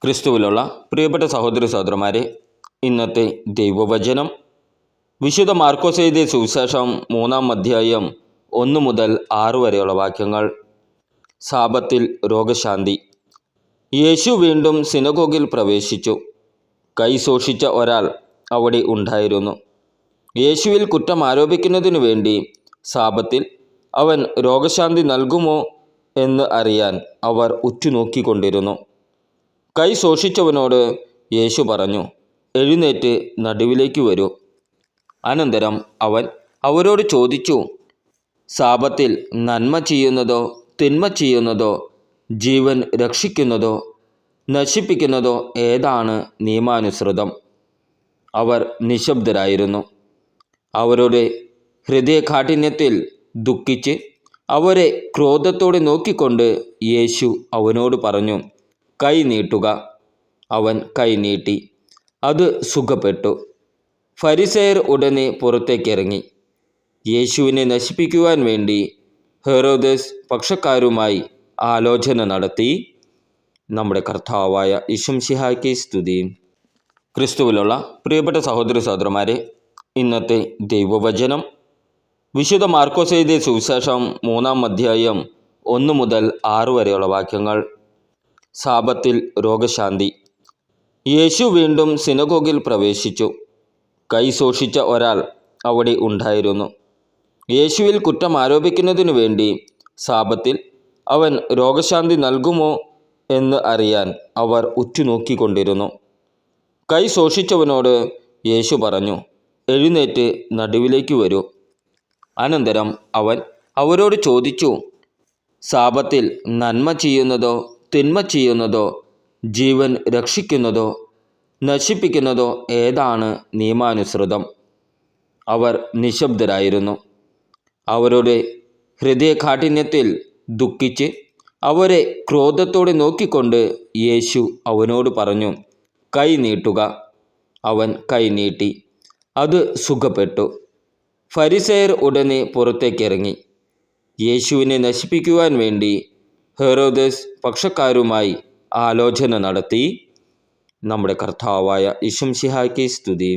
ക്രിസ്തുവിലുള്ള പ്രിയപ്പെട്ട സഹോദരി സഹോദരന്മാരെ, ഇന്നത്തെ ദൈവവചനം വിശുദ്ധ മാർക്കോസ് എഴുതിയ സുവിശേഷം 3-ാം അധ്യായം 1 മുതൽ 6 വരെയുള്ള വാക്യങ്ങൾ. സാബത്തിൽ രോഗശാന്തി. യേശു വീണ്ടും സിനഗോഗിൽ പ്രവേശിച്ചു. കൈ ശോഷിച്ച ഒരാൾ അവിടെ ഉണ്ടായിരുന്നു. യേശുവിൽ കുറ്റം ആരോപിക്കുന്നതിനു വേണ്ടി സാബത്തിൽ അവൻ രോഗശാന്തി നൽകുമോ എന്ന് അറിയാൻ അവർ ഉറ്റുനോക്കിക്കൊണ്ടിരുന്നു. കൈ ശോഷിച്ചവനോട് യേശു പറഞ്ഞു, എഴുന്നേറ്റ് നടുവിലേക്ക് വരൂ. അനന്തരം അവൻ അവരോട് ചോദിച്ചു, സാബത്തിൽ നന്മ ചെയ്യുന്നതോ തിന്മ ചെയ്യുന്നതോ, ജീവൻ രക്ഷിക്കുന്നതോ നശിപ്പിക്കുന്നതോ ഏതാണ് നിയമാനുസൃതം? അവർ നിശബ്ദരായിരുന്നു. അവരുടെ ഹൃദയകാഠിന്യത്തിൽ ദുഃഖിച്ച് അവരെ ക്രോധത്തോടെ നോക്കിക്കൊണ്ട് യേശു അവനോട് പറഞ്ഞു, കൈ നീട്ടുക. അവൻ കൈ നീട്ടി, അത് സുഖപ്പെട്ടു. ഫരിസേയർ ഉടനെ പുറത്തേക്കിറങ്ങി. യേശുവിനെ നശിപ്പിക്കുവാൻ വേണ്ടി ഹെരോദസ് പക്ഷക്കാരുമായി ആലോചന നടത്തി. നമ്മുടെ കർത്താവായ ഈശോമിശിഹായ്ക്ക് സ്തുതി. ക്രിസ്തുവിലുള്ള പ്രിയപ്പെട്ട സഹോദരി സഹോദരന്മാരെ, ഇന്നത്തെ ദൈവവചനം വിശുദ്ധ മാർക്കോസ് എഴുതിയ സുവിശേഷം 3-ാം അധ്യായം 1 മുതൽ 6 വരെയുള്ള വാക്യങ്ങൾ. സാബത്തിൽ രോഗശാന്തി. യേശു വീണ്ടും സിനഗോഗിൽ പ്രവേശിച്ചു. കൈ ശോഷിച്ച ഒരാൾ അവിടെ ഉണ്ടായിരുന്നു. യേശുവിൽ കുറ്റം ആരോപിക്കുന്നതിനു വേണ്ടി സാബത്തിൽ അവൻ രോഗശാന്തി നൽകുമോ എന്ന് അറിയാൻ അവർ ഉറ്റുനോക്കിക്കൊണ്ടിരുന്നു. കൈ ശോഷിച്ചവനോട് യേശു പറഞ്ഞു, എഴുന്നേറ്റ് നടുവിലേക്ക് വരൂ. അനന്തരം അവൻ അവരോട് ചോദിച്ചു, സാബത്തിൽ നന്മ ചെയ്യുന്നതോ തിന്മ ചെയ്യുന്നതോ, ജീവൻ രക്ഷിക്കുന്നതോ നശിപ്പിക്കുന്നതോ ഏതാണ് നിയമാനുസൃതം? അവർ നിശബ്ദരായിരുന്നു. അവരുടെ ഹൃദയകാഠിന്യത്തിൽ ദുഃഖിച്ച് അവരെ ക്രോധത്തോടെ നോക്കിക്കൊണ്ട് യേശു അവനോട് പറഞ്ഞു, കൈ നീട്ടുക. അവൻ കൈ നീട്ടി, അത് സുഖപ്പെട്ടു. ഫരിസേയർ ഉടനെ പുറത്തേക്കിറങ്ങി. യേശുവിനെ നശിപ്പിക്കുവാൻ വേണ്ടി ഹെരോദസ് പക്ഷക്കാരുമായി ആലോചന നടത്തി. നമ്മുടെ കർത്താവായ ഈശോമിശിഹായ്ക്ക് സ്തുതി.